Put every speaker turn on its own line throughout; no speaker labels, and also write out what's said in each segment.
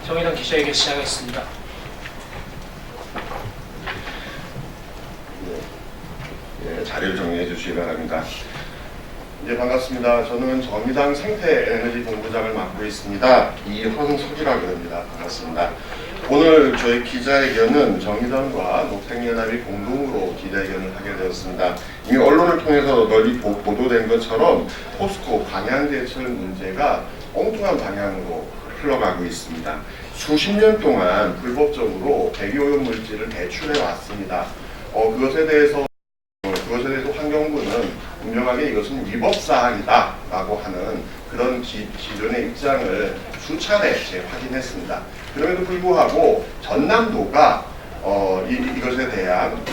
정의당 기자회견 시작하겠습니다.
자리를 정리해 주시기 바랍니다. 반갑습니다. 저는 정의당 생태에너지본부장을 맡고 있습니다. 이헌석이라고 합니다. 반갑습니다. 오늘 저희 기자회견은 정의당과 녹색연합이 공동으로 기자회견을 하게 되었습니다. 이미 언론을 통해서 널리 보도된 것처럼 포스코 방향제철 문제가 엉뚱한 방향으로 흘러가고 있습니다. 수십 년 동안 불법적으로 대기오염물질을 배출해 왔습니다. 그것에 대해서 환경부는 분명하게 이것은 위법사항이다라고 하는 그런 기존의 입장을 수차례 재확인했습니다. 그럼에도 불구하고 전남도가 이것에 대한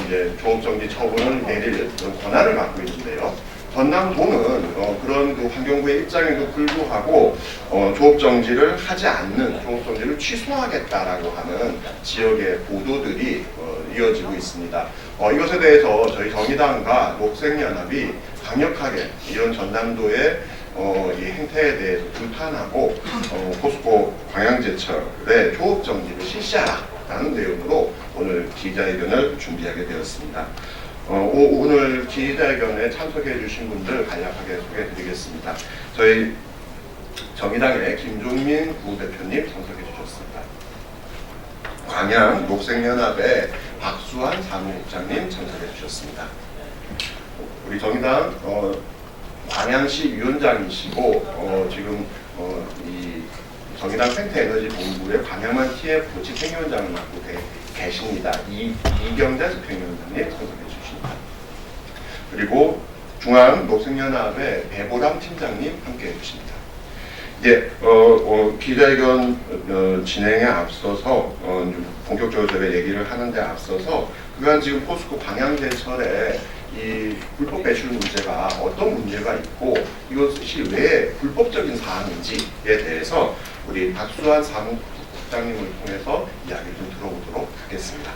조업정지 처분을 내릴 그런 권한을 갖고 있는데요. 전남도는 그런 환경부의 입장에도 불구하고 조업정지를 하지 않는, 조업정지를 취소하겠다라고 하는 지역의 보도들이 이어지고 있습니다. 이것에 대해서 저희 정의당과 녹색연합이 강력하게 이런 전남도의 이 행태에 대해서 불탄하고 포스코 방향제철의 조업정지를 실시하라는 내용으로 오늘 기자회견을 준비하게 되었습니다. 오늘 기자회견에 참석해 주신 분들 간략하게 소개해 드리겠습니다. 저희 정의당의 김종민 부대표님 참석해 주셨습니다. 광양 녹색연합의 박수환 사무국장님 참석해 주셨습니다. 우리 정의당 광양시 위원장이시고 지금 이 정의당 생태에너지본부의 광양만 TF 집행위원장을 맡고 계십니다. 이경자 집행위원장님 참석해 주십니다. 그리고 중앙 녹색연합의 배보람 팀장님 함께해 주십니다. 기자회견 진행에 앞서서 본격적으로 저희가 얘기를 하는데 앞서서 그간 지금 포스코 방향제철의 이 불법 배출 문제가 어떤 문제가 있고 이것이 왜 불법적인 사항인지에 대해서 우리 박수환 사무국장님을 통해서 이야기를 좀 들어보도록 하겠습니다.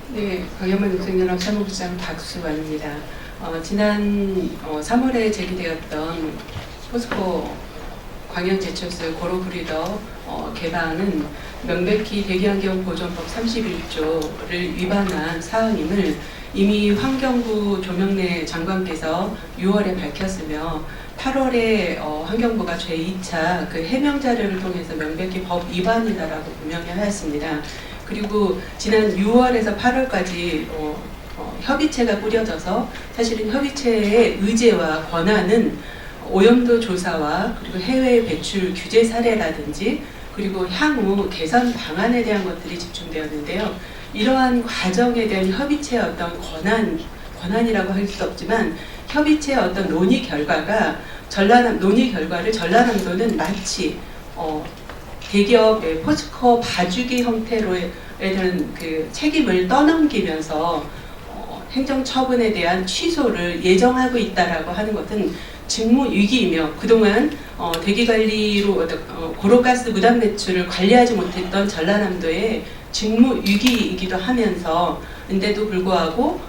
네, 광양만 녹색연합 사무국장 박수환입니다. 지난 3월에 제기되었던 포스코 광양제철소의 고로브리더 개방은 명백히 대기환경보존법 31조를 위반한 사항임을 이미 환경부 조명래 장관께서 6월에 밝혔으며 8월에 환경부가 제2차 그 해명 자료를 통해서 명백히 법 위반이다라고 분명히 하였습니다. 그리고 지난 6월에서 8월까지 협의체가 꾸려져서 사실은 협의체의 의제와 권한은 오염도 조사와 그리고 해외 배출 규제 사례라든지 그리고 향후 개선 방안에 대한 것들이 집중되었는데요. 이러한 과정에 대한 협의체의 어떤 권한이라고 할 수 없지만 협의체의 어떤 논의 결과를 전라남도는 마치 대기업의 포스코 봐주기 형태로에 대한 그 책임을 떠넘기면서 행정처분에 대한 취소를 예정하고 있다라고 하는 것은 직무유기이며 그동안 대기관리로 고로가스 무단 배출을 관리하지 못했던 전라남도의 직무유기이기도 하면서 인데도 불구하고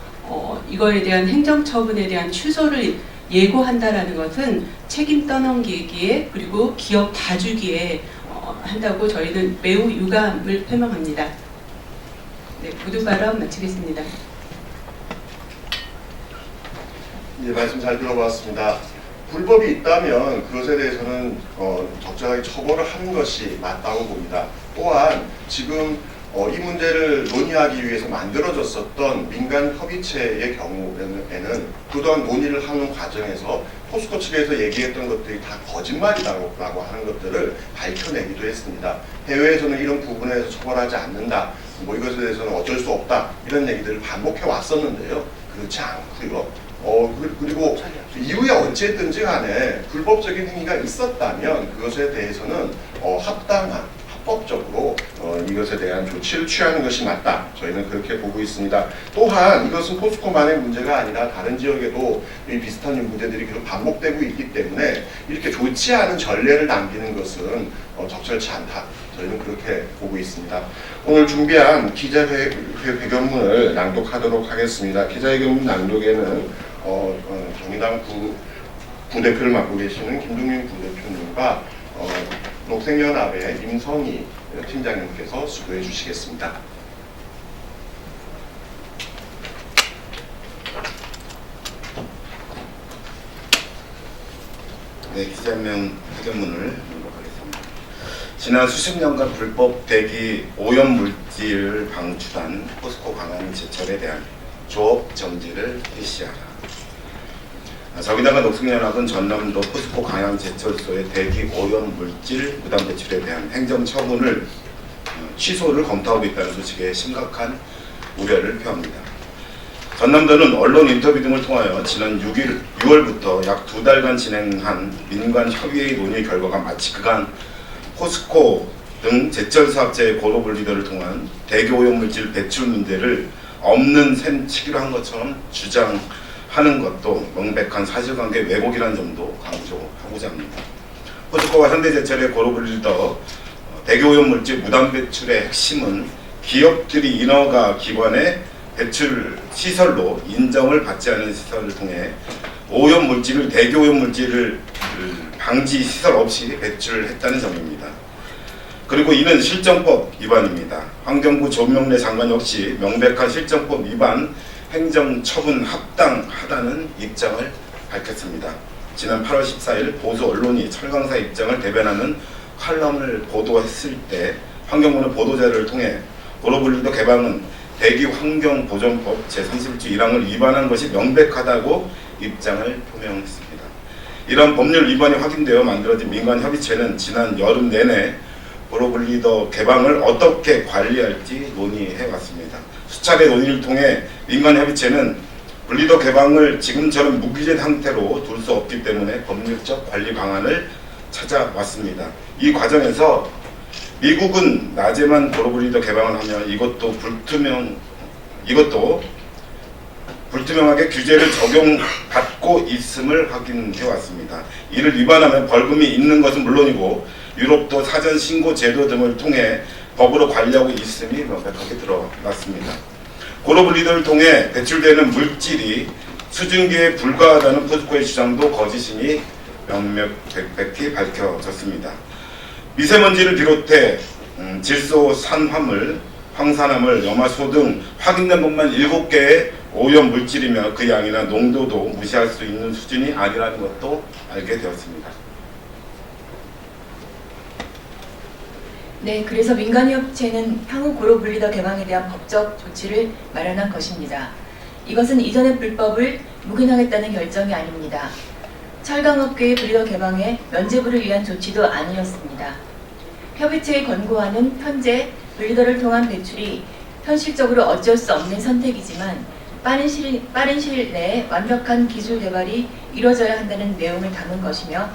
이거에 대한 행정처분에 대한 취소를 예고한다라는 것은 책임 떠넘기기에 그리고 기업 봐주기에 한다고 저희는 매우 유감을 표명합니다. 네, 모두 발언 마치겠습니다.
말씀 잘 들어봤습니다. 불법이 있다면 그것에 대해서는 적절하게 처벌을 하는 것이 맞다고 봅니다. 또한 지금 이 문제를 논의하기 위해서 만들어졌었던 민간 협의체의 경우에는 그동안 논의를 하는 과정에서 포스코 측에서 얘기했던 것들이 다 거짓말이라고 하는 것들을 밝혀내기도 했습니다. 해외에서는 이런 부분에서 처벌하지 않는다, 이것에 대해서는 어쩔 수 없다, 이런 얘기들을 반복해 왔었는데요. 그렇지 않고요. 그리고 이후에 어쨌든지 간에 불법적인 행위가 있었다면 그것에 대해서는 합법적으로 이것에 대한 조치를 취하는 것이 맞다. 저희는 그렇게 보고 있습니다. 또한 이것은 포스코만의 문제가 아니라 다른 지역에도 이 비슷한 문제들이 계속 반복되고 있기 때문에 이렇게 좋지 않은 전례를 남기는 것은 적절치 않다. 저희는 그렇게 보고 있습니다. 오늘 준비한 기자회견문을 낭독하도록 하겠습니다. 기자회견문 낭독에는 정의당 부대표를 맡고 계시는 김동윤 부대표님과 녹색연합의 임성희 팀장님께서 수고해 주시겠습니다.
네, 기자명 회견문을 낭독하겠습니다. 지난 수십 년간 불법 대기 오염물질을 방출한 포스코 강한 제철에 대한 조업 정지를 실시하라. 정의당과 녹색연합은 전남도 포스코 강양제철소의 대기 오염물질 무단 배출에 대한 행정처분을 취소를 검토하고 있다는 소식에 심각한 우려를 표합니다. 전남도는 언론 인터뷰 등을 통하여 지난 6월부터 약 2달간 진행한 민관 협의회 논의 결과가 마치 그간 포스코 등 제철사업자의 고로분리도를 통한 대기 오염물질 배출 문제를 없는 셈 치기로 한 것처럼 주장하는 것도 명백한 사실관계 왜곡이라는 점도 강조하고자 합니다. 포스코와 현대제철의 고로분리도 대기 오염물질 무단 배출의 핵심은 기업들이 인허가 기관의 배출 시설로 인정을 받지 않은 시설을 통해 오염물질을 대기 오염물질을 방지 시설 없이 배출했다는 점입니다. 그리고 이는 실정법 위반입니다. 환경부 조명래 장관 역시 명백한 실정법 위반 행정처분 합당하다는 입장을 밝혔습니다. 지난 8월 14일 보수 언론이 철강사 입장을 대변하는 칼럼을 보도했을 때 환경부는 보도자료를 통해 고로분리도 개방은 대기환경보전법 제31조 1항을 위반한 것이 명백하다고 입장을 표명했습니다. 이런 법률 위반이 확인되어 만들어진 민간협의체는 지난 여름 내내 고로분리도 개방을 어떻게 관리할지 논의해왔습니다. 수차례 논의를 통해 민간협의체는 분리도 개방을 지금처럼 무기재 상태로 둘 수 없기 때문에 법률적 관리 방안을 찾아왔습니다. 이 과정에서 미국은 낮에만 고로분리도 개방을 하면 이것도 불투명하게 규제를 적용받고 있음을 확인해왔습니다. 이를 위반하면 벌금이 있는 것은 물론이고 유럽도 사전 신고 제도 등을 통해 법으로 관리하고 있음이 명백하게 드러났습니다. 고로분리도를 통해 배출되는 물질이 수증기에 불과하다는 포스코의 주장도 거짓임이 명명백백히 밝혀졌습니다. 미세먼지를 비롯해 질소, 산화물, 황산화물, 염화소 등 확인된 것만 7개의 오염 물질이며 그 양이나 농도도 무시할 수 있는 수준이 아니라는 것도 알게 되었습니다.
네, 그래서 민간협체는 향후 고로분리도 개방에 대한 법적 조치를 마련한 것입니다. 이것은 이전의 불법을 묵인하겠다는 결정이 아닙니다. 철강업계의 분리도 개방에 면제부를 위한 조치도 아니었습니다. 협의체의 권고하는 현재 분리도를 통한 배출이 현실적으로 어쩔 수 없는 선택이지만 빠른 시일 내에 완벽한 기술 개발이 이루어져야 한다는 내용을 담은 것이며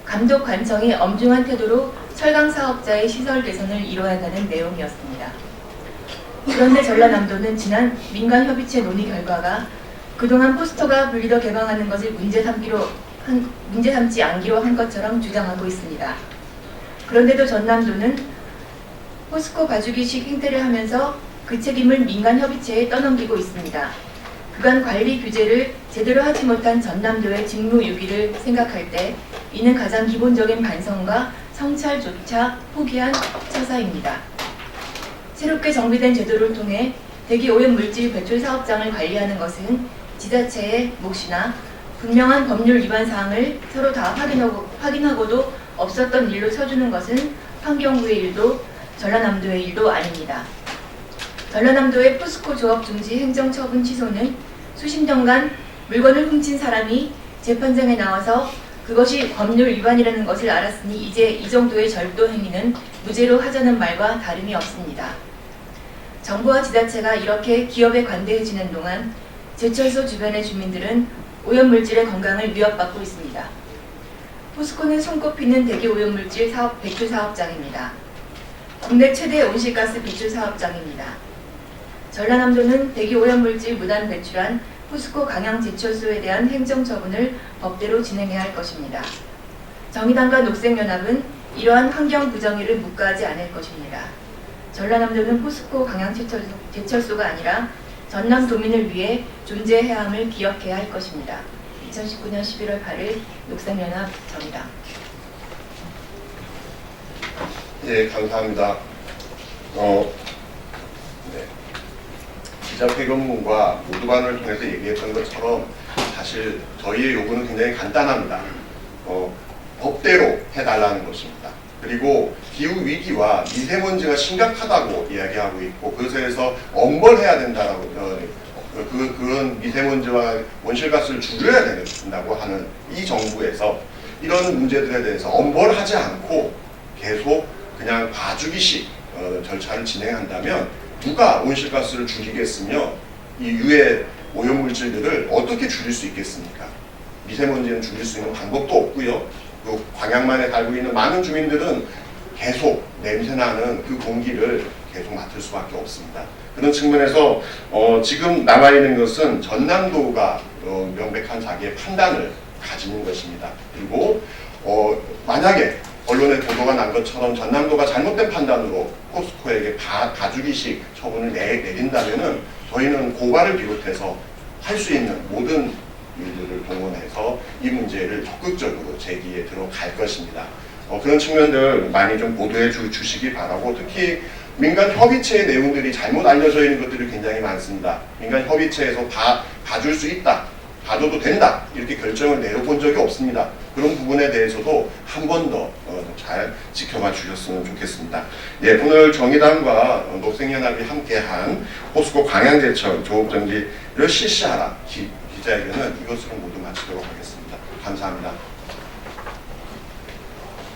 감독 관청이 엄중한 태도로 철강 사업자의 시설 개선을 이뤄야 한다는 내용이었습니다. 그런데 전라남도는 지난 민간협의체 논의 결과가 그동안 포스코가 분리도 개방하는 것을 문제 삼지 않기로 한 것처럼 주장하고 있습니다. 그런데도 전남도는 포스코 봐주기식 행태를 하면서 그 책임을 민간협의체에 떠넘기고 있습니다. 그간 관리 규제를 제대로 하지 못한 전남도의 직무유기를 생각할 때 이는 가장 기본적인 반성과 성찰조차 포기한 처사입니다. 새롭게 정비된 제도를 통해 대기 오염물질 배출 사업장을 관리하는 것은 지자체의 몫이나 분명한 법률 위반 사항을 서로 다 확인하고도 없었던 일로 쳐주는 것은 환경부의 일도 전라남도의 일도 아닙니다. 전라남도의 포스코 조업 중지 행정처분 취소는 수십 년간 물건을 훔친 사람이 재판장에 나와서 그것이 법률 위반이라는 것을 알았으니 이제 이 정도의 절도 행위는 무죄로 하자는 말과 다름이 없습니다. 정부와 지자체가 이렇게 기업에 관대해지는 동안 제철소 주변의 주민들은 오염물질의 건강을 위협받고 있습니다. 포스코는 손꼽히는 대기 오염물질 배출 사업장입니다. 국내 최대 온실가스 배출 사업장입니다. 전라남도는 대기 오염물질 무단 배출한 포스코 강양제철소에 대한 행정처분을 법대로 진행해야 할 것입니다. 정의당과 녹색연합은 이러한 환경 부정의를 묵과하지 않을 것입니다. 전라남도는 포스코 강양제철소가 아니라 전남도민을 위해 존재해야 함을 기억해야 할 것입니다. 2019년 11월 8일 녹색연합 정의당.
예, 감사합니다. 네. 기자회견문과 모두반을 통해서 얘기했던 것처럼 사실 저희의 요구는 굉장히 간단합니다. 법대로 해달라는 것입니다. 그리고 기후위기와 미세먼지가 심각하다고 이야기하고 있고 그것에서 엄벌해야 된다라고 그런 미세먼지와 온실가스를 줄여야 된다고 하는 이 정부에서 이런 문제들에 대해서 엄벌하지 않고 계속 그냥 봐주기식 절차를 진행한다면 누가 온실가스를 줄이겠으며 이 유해 오염물질들을 어떻게 줄일 수 있겠습니까? 미세먼지는 줄일 수 있는 방법도 없고요. 그 광양만에 살고 있는 많은 주민들은 계속 냄새나는 그 공기를 계속 맡을 수밖에 없습니다. 그런 측면에서 지금 남아있는 것은 전남도가 명백한 자기의 판단을 가지는 것입니다. 그리고 만약에 언론에 보도가 난 것처럼 전남도가 잘못된 판단으로 포스코에게 봐주기식 처분을 내린다면은 저희는 고발을 비롯해서 할 수 있는 모든 일들을 동원해서 이 문제를 적극적으로 제기에 들어갈 것입니다. 그런 측면들 많이 좀 보도해 주시기 바라고, 특히 민간 협의체의 내용들이 잘못 알려져 있는 것들이 굉장히 많습니다. 민간 협의체에서 봐줄 수 있다, 봐줘도 된다 이렇게 결정을 내려본 적이 없습니다. 그런 부분에 대해서도 한 번 더 잘 지켜봐 주셨으면 좋겠습니다. 예, 오늘 정의당과 녹색연합이 함께한 포스코 광양제철 조업정지를 실시하라 기자회견은 이것으로 모두 마치도록 하겠습니다. 감사합니다.